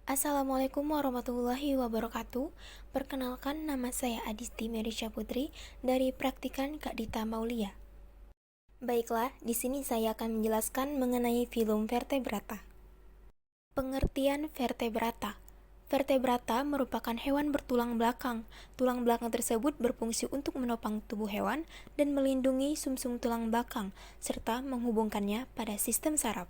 Assalamualaikum warahmatullahi wabarakatuh. Perkenalkan, nama saya Adisti Merisha Putri dari Praktikan Kak Dita Maulia. Baiklah, di sini saya akan menjelaskan mengenai filum vertebrata. Pengertian vertebrata. Vertebrata merupakan hewan bertulang belakang. Tulang belakang tersebut berfungsi untuk menopang tubuh hewan dan melindungi sumsum tulang belakang, serta menghubungkannya pada sistem saraf.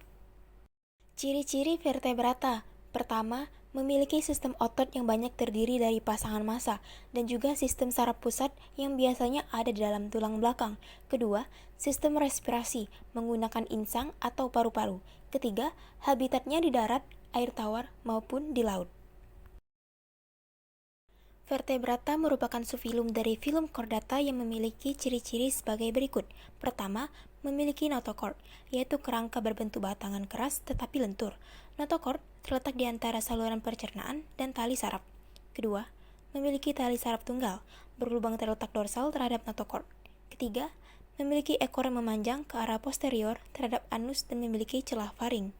Ciri-ciri vertebrata. Pertama, memiliki sistem otot yang banyak terdiri dari pasangan massa dan juga sistem saraf pusat yang biasanya ada di dalam tulang belakang. Kedua, sistem respirasi menggunakan insang atau paru-paru. Ketiga, habitatnya di darat, air tawar maupun di laut. Vertebrata merupakan subfilum dari filum Chordata yang memiliki ciri-ciri sebagai berikut. Pertama, memiliki notochord, yaitu kerangka berbentuk batangan keras tetapi lentur. Notochord terletak di antara saluran pencernaan dan tali saraf. Kedua, memiliki tali saraf tunggal, berlubang terletak dorsal terhadap notochord. Ketiga, memiliki ekor yang memanjang ke arah posterior terhadap anus dan memiliki celah faring.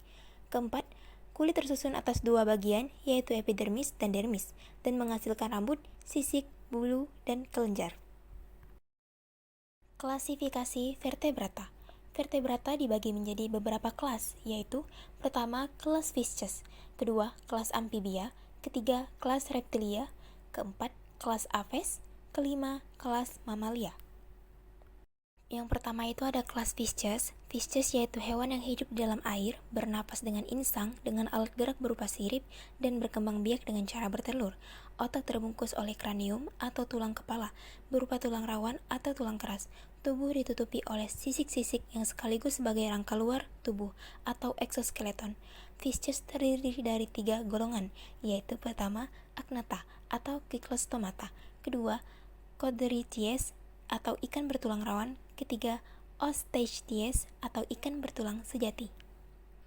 Keempat, kulit tersusun atas dua bagian, yaitu epidermis dan dermis, dan menghasilkan rambut, sisik, bulu, dan kelenjar. Klasifikasi vertebrata. Vertebrata dibagi menjadi beberapa kelas, yaitu pertama, kelas Fishes, kedua, kelas Amphibia, ketiga, kelas Reptilia, keempat, kelas Aves, kelima, kelas Mamalia. Yang pertama itu ada kelas Fishes. Fishes yaitu hewan yang hidup di dalam air, bernapas dengan insang, dengan alat gerak berupa sirip, dan berkembang biak dengan cara bertelur. Otak terbungkus oleh kranium atau tulang kepala, berupa tulang rawan atau tulang keras. Tubuh ditutupi oleh sisik-sisik yang sekaligus sebagai rangka luar tubuh atau exoskeleton. Fishes terdiri dari 3 golongan, yaitu pertama, Agnatha atau Cyclostomata, kedua, Coderites atau ikan bertulang rawan, ketiga, Osteichthyes atau ikan bertulang sejati.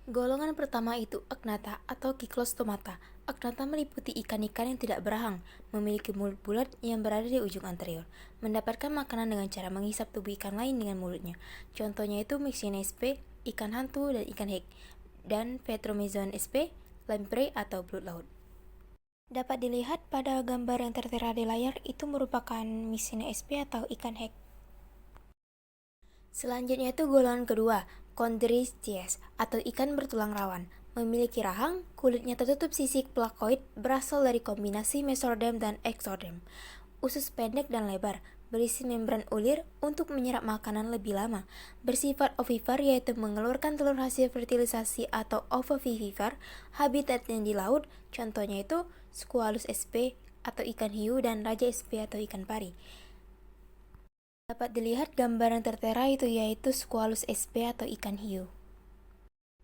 Golongan pertama itu Agnatha atau Cyclostomata. Agnatha meliputi ikan-ikan yang tidak berahang, memiliki mulut bulat yang berada di ujung anterior, mendapatkan makanan dengan cara menghisap tubuh ikan lain dengan mulutnya. Contohnya itu Myxina sp, ikan hantu dan ikan hake, dan Petromyzon sp, lamprey atau belut laut. Dapat dilihat pada gambar yang tertera di layar, itu merupakan Myxina sp atau ikan hake. Selanjutnya itu golongan kedua, Chondrichthyes atau ikan bertulang rawan. Memiliki rahang, kulitnya tertutup sisik plakoid, berasal dari kombinasi mesoderm dan eksoderm. Usus pendek dan lebar, berisi membran ulir untuk menyerap makanan lebih lama. Bersifat ovipar yaitu mengeluarkan telur hasil fertilisasi atau ovovivipar. Habitatnya di laut, contohnya itu Squalus sp atau ikan hiu dan Raja sp atau ikan pari. Dapat dilihat gambar yang tertera itu yaitu Squalus sp atau ikan hiu.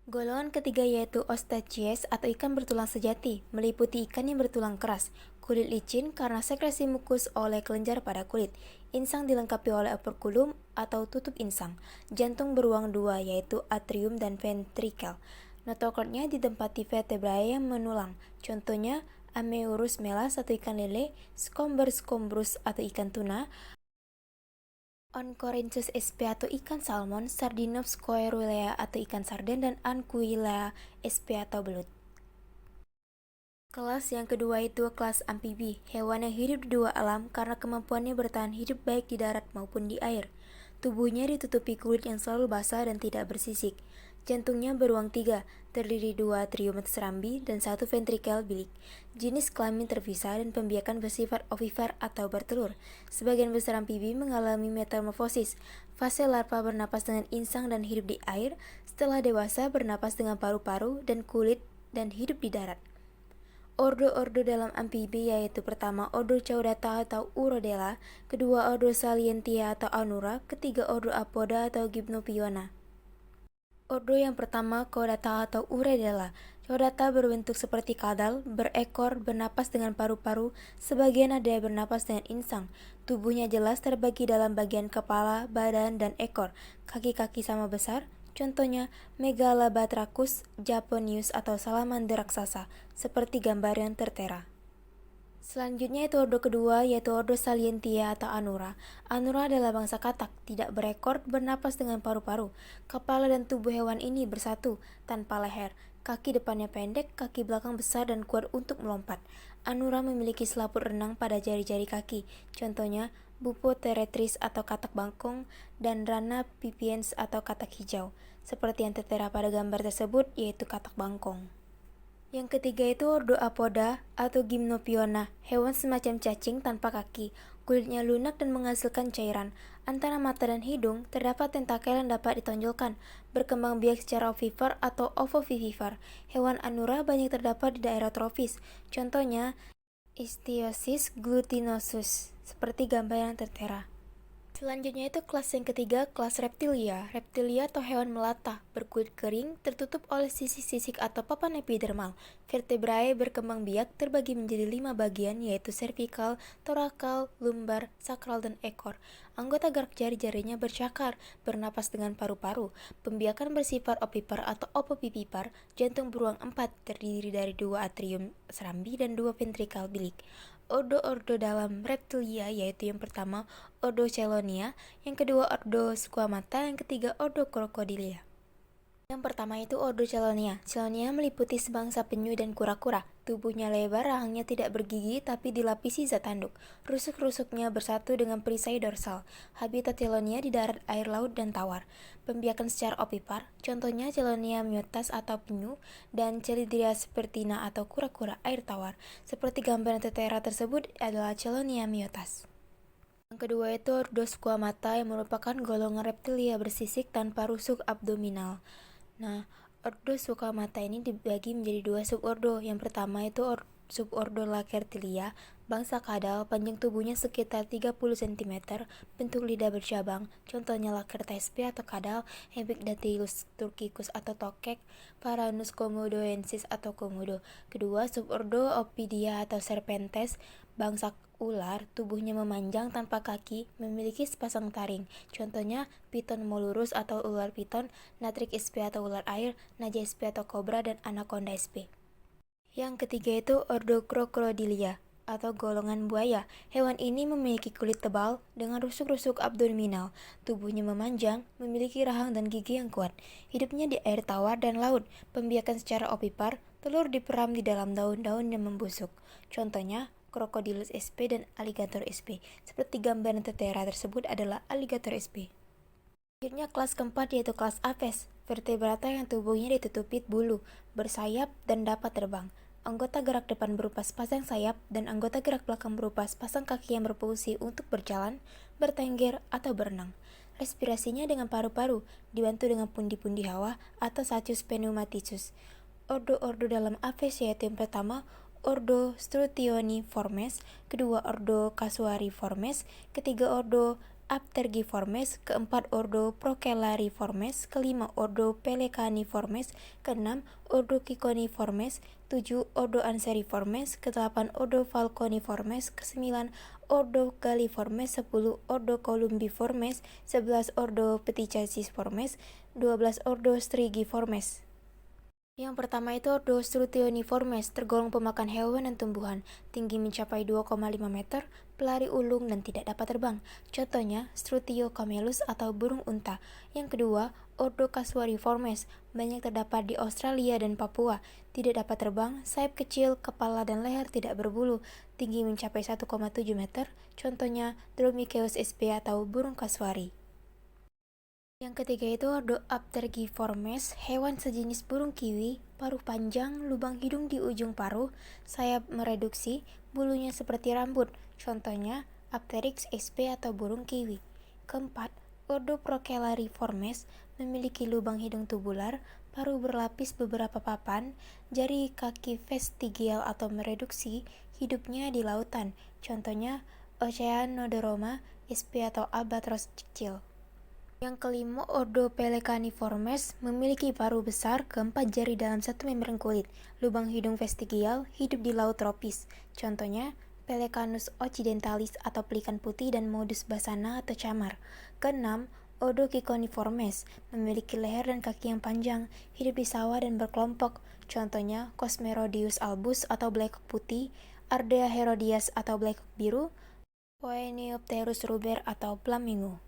Golongan ketiga yaitu Osteichthyes atau ikan bertulang sejati, meliputi ikan yang bertulang keras, kulit licin karena sekresi mukus oleh kelenjar pada kulit, insang dilengkapi oleh operculum atau tutup insang, jantung beruang dua yaitu atrium dan ventricle. Notochordnya ditempati vertebrae yang menulang, contohnya Ameurus melas atau ikan lele, Scomber scombrus atau ikan tuna, Oncorhynchus sp atau ikan salmon, Sardinops coerulea atau ikan sarden, dan Anguilla sp atau belut. Kelas yang kedua itu kelas amfibi, hewan yang hidup di dua alam karena kemampuannya bertahan hidup baik di darat maupun di air. Tubuhnya ditutupi kulit yang selalu basah dan tidak bersisik. Jantungnya beruang 3, terdiri 2 atrium serambi dan 1 ventrikel bilik. Jenis kelamin terpisah dan pembiakan bersifat ovipar atau bertelur. Sebagian besar amfibi mengalami metamorfosis. Fase larva bernapas dengan insang dan hidup di air. Setelah dewasa bernapas dengan paru-paru dan kulit dan hidup di darat. Ordo-ordo dalam amfibi yaitu pertama ordo Caudata atau Urodela, kedua ordo Salientia atau Anura, ketiga ordo Apoda atau Gymnophiona. Ordo yang pertama Caudata atau Urodela. Caudata berbentuk seperti kadal, berekor, bernapas dengan paru-paru, sebagian ada yang bernapas dengan insang. Tubuhnya jelas terbagi dalam bagian kepala, badan, dan ekor. Kaki-kaki sama besar. Contohnya Megalobatrachus japonius atau salamander raksasa, seperti gambar yang tertera. Selanjutnya itu ordo kedua yaitu ordo Salientia atau Anura. Anura adalah bangsa katak, tidak berekor, bernapas dengan paru-paru. Kepala dan tubuh hewan ini bersatu, tanpa leher. Kaki depannya pendek, kaki belakang besar dan kuat untuk melompat. Anura memiliki selaput renang pada jari-jari kaki. Contohnya, Bupoteretris atau katak bangkong dan Rana pipiens atau katak hijau. Seperti yang tertera pada gambar tersebut, yaitu katak bangkong. Yang ketiga itu ordo Apoda atau Gymnophiona, hewan semacam cacing tanpa kaki. Kulitnya lunak dan menghasilkan cairan. Antara mata dan hidung terdapat tentakel yang dapat ditonjolkan. Berkembang biak secara ovipar atau ovovivipar. Hewan anura banyak terdapat di daerah tropis. Contohnya Ichthyosis glutinosus, seperti gambar yang tertera. Selanjutnya itu kelas yang ketiga, kelas reptilia. Reptilia atau hewan melata, berkulit kering, tertutup oleh sisik-sisik atau papan epidermal. Vertebrae berkembang biak terbagi menjadi 5 bagian, yaitu cervical, thoracal, lumbar, sakral, dan ekor. Anggota gerak jari-jarinya bercakar, bernapas dengan paru-paru. Pembiakan bersifat opipar atau opopipipar. Jantung beruang 4, terdiri dari 2 atrium serambi dan 2 ventrikal bilik. Ordo-ordo dalam reptilia yaitu yang pertama Ordo Chelonia, yang kedua Ordo Squamata, yang ketiga Ordo Crocodilia. Yang pertama itu Ordo Chelonia. Chelonia meliputi sebangsa penyu dan kura-kura. Tubuhnya lebar, rahangnya tidak bergigi tapi dilapisi zat tanduk. Rusuk-rusuknya bersatu dengan perisai dorsal. Habitat Chelonia di darat, air laut, dan tawar. Pembiakan secara opipar, contohnya Chelonia myotas atau penyu dan Chelydria spertina atau kura-kura air tawar. Seperti gambar yang tertera tersebut adalah Chelonia myotas. Yang kedua itu Ordo Squamata, yang merupakan golongan reptilia bersisik tanpa rusuk abdominal. Nah, Ordo Squamata ini dibagi menjadi 2 subordo. Yang pertama itu subordo Lacertilia, bangsa kadal, panjang tubuhnya sekitar 30 cm, bentuk lidah bercabang, contohnya Lacerta sp atau kadal, Hemipdactylus turcicus atau tokek, Varanus komodoensis atau komodo. Kedua, subordo Opidia atau Serpentes, bangsa ular, tubuhnya memanjang tanpa kaki, memiliki sepasang taring. Contohnya Piton molurus atau ular piton, Natrix sp atau ular air, Naja sp atau kobra, dan Anaconda sp. Yang ketiga itu Ordo Crocodilia atau golongan buaya. Hewan ini memiliki kulit tebal dengan rusuk-rusuk abdominal. Tubuhnya memanjang, memiliki rahang dan gigi yang kuat. Hidupnya di air tawar dan laut. Pembiakan secara opipar, telur diperam di dalam daun-daun yang membusuk. Contohnya Crocodylus sp dan Alligator sp. Seperti gambar yang tertera tersebut adalah Alligator sp. Selanjutnya kelas keempat yaitu kelas Apes, vertebrata yang tubuhnya ditutupi bulu, bersayap, dan dapat terbang. Anggota gerak depan berupa sepasang sayap dan anggota gerak belakang berupa sepasang kaki yang berfungsi untuk berjalan, bertengger, atau berenang. Respirasinya dengan paru-paru, dibantu dengan pundi-pundi hawa atau saccus pneumatikus. Ordo-ordo dalam Apes yaitu yang pertama Ordo Struthioniformes, kedua Ordo Casuariformes, ketiga Ordo Aptergiformes, keempat Ordo Procellariformes, kelima Ordo Pelecaniformes, keenam Ordo Ciconiformes, 7 Ordo Anseriformes, ke-8 Ordo Falconiformes, ke-9 Ordo Galliformes, 10 Ordo Columbiformes, 11 Ordo Ptichasiformes, 12 Ordo Strigiformes. Yang pertama itu Ordo Struthioniformes, tergolong pemakan hewan dan tumbuhan, tinggi mencapai 2,5 meter, pelari ulung dan tidak dapat terbang. Contohnya Struthio camelus atau burung unta. Yang kedua, Ordo Casuariformes, banyak terdapat di Australia dan Papua, tidak dapat terbang, sayap kecil, kepala dan leher tidak berbulu, tinggi mencapai 1,7 meter. Contohnya Dromiceus sp atau burung kasuari. Yang ketiga itu Ordo Aptergiformes, hewan sejenis burung kiwi, paruh panjang, lubang hidung di ujung paruh, sayap mereduksi, bulunya seperti rambut, contohnya Apteryx sp atau burung kiwi. Keempat, Ordo Procellariformes, memiliki lubang hidung tubular, paruh berlapis beberapa papan, jari kaki vestigial atau mereduksi, hidupnya di lautan, contohnya Oceanodroma sp atau albatros kecil. Yang kelima, Ordo Pelecaniformes, memiliki paruh besar, keempat jari dalam satu membran kulit, lubang hidung vestigial, hidup di laut tropis. Contohnya Pelecanus occidentalis atau pelikan putih dan Modus basana atau camar. Keenam, Ordo Ciconiformes, memiliki leher dan kaki yang panjang, hidup di sawah dan berkelompok. Contohnya Cosmerodius albus atau blackcock putih, Ardea herodias atau blackcock biru, Phoeneopterus ruber atau flamingo.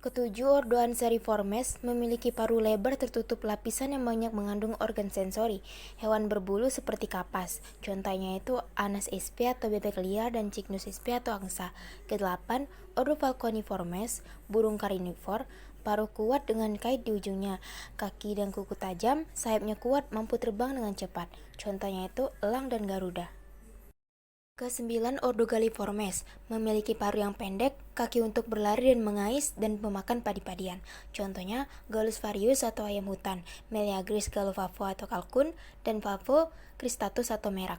Ketujuh, ordo Anseriformes memiliki paruh lebar tertutup lapisan yang banyak mengandung organ sensori. Hewan berbulu seperti kapas. Contohnya itu Anas sp atau bebek liar dan Cygnus sp atau angsa. Kedelapan, ordo Falconiformes, burung karnivor, paruh kuat dengan kait di ujungnya, kaki dan kuku tajam, sayapnya kuat, mampu terbang dengan cepat. Contohnya itu elang dan garuda. Kesembilan, ordo Galliformes memiliki paruh yang pendek, kaki untuk berlari dan mengais, dan pemakan padi-padian. Contohnya Gallus varius atau ayam hutan, Meleagris gallovavo atau kalkun, dan Favo cristatus atau merak.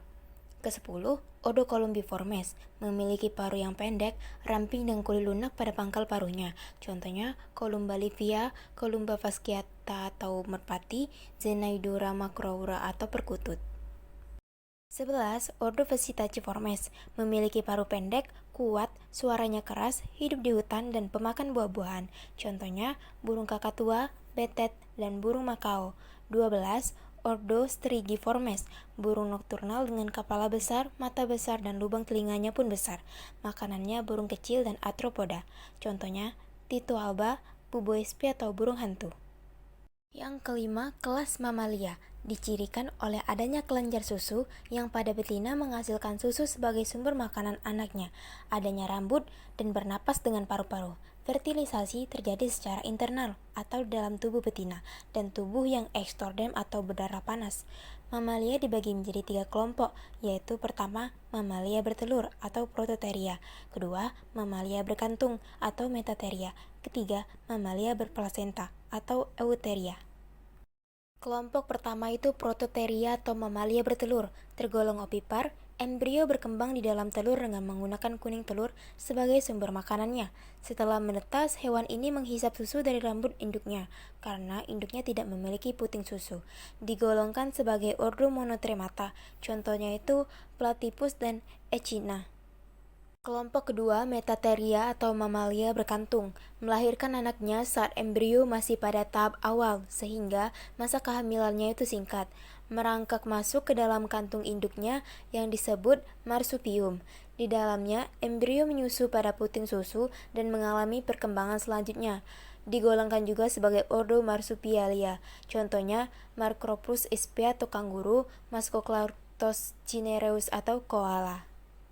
Kesepuluh, ordo Columbiformes memiliki paruh yang pendek, ramping dan kulit lunak pada pangkal paruhnya. Contohnya Columba livia, Columba fasciata atau merpati, Zenaidura macroura atau perkutut. 11. Ordo Vesitaciformes memiliki paruh pendek, kuat, suaranya keras, hidup di hutan, dan pemakan buah-buahan. Contohnya, burung kakatua, betet, dan burung makau. 12. Ordo Strigiformes, burung nokturnal dengan kepala besar, mata besar, dan lubang telinganya pun besar. Makanannya burung kecil dan arthropoda. Contohnya, Tito alba, Buboespi atau burung hantu. Yang kelima, kelas mamalia, dicirikan oleh adanya kelenjar susu yang pada betina menghasilkan susu sebagai sumber makanan anaknya, adanya rambut, dan bernapas dengan paru-paru. Fertilisasi terjadi secara internal atau dalam tubuh betina, dan tubuh yang ekstrodem atau berdarah panas. Mamalia dibagi menjadi 3 kelompok, yaitu pertama, mamalia bertelur atau prototeria, kedua, mamalia berkantung atau metateria, ketiga, mamalia berplasenta atau euteria. Kelompok pertama itu prototeria atau mamalia bertelur, tergolong opipar. Embrio berkembang di dalam telur dengan menggunakan kuning telur sebagai sumber makanannya. Setelah menetas, hewan ini menghisap susu dari rambut induknya, karena induknya tidak memiliki puting susu. Digolongkan sebagai ordo monotremata, contohnya itu Platypus dan Echina. Kelompok kedua, metatheria atau mamalia berkantung, melahirkan anaknya saat embrio masih pada tahap awal, sehingga masa kehamilannya itu singkat. Merangkak masuk ke dalam kantung induknya yang disebut marsupium. Di dalamnya, embrio menyusu pada puting susu dan mengalami perkembangan selanjutnya. Digolongkan juga sebagai ordo marsupialia, contohnya Macropus sp atau kanguru, Mascoclartos cinereus atau koala.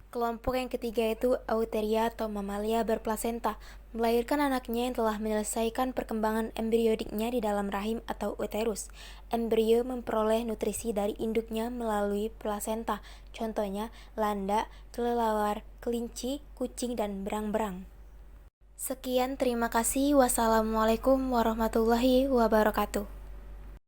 Kelompok yang ketiga itu euteria atau mamalia berplasenta, melahirkan anaknya yang telah menyelesaikan perkembangan embriodiknya di dalam rahim atau uterus. Embrio memperoleh nutrisi dari induknya melalui plasenta, contohnya landak, kelelawar, kelinci, kucing, dan berang-berang. Sekian, terima kasih. Wassalamualaikum warahmatullahi wabarakatuh.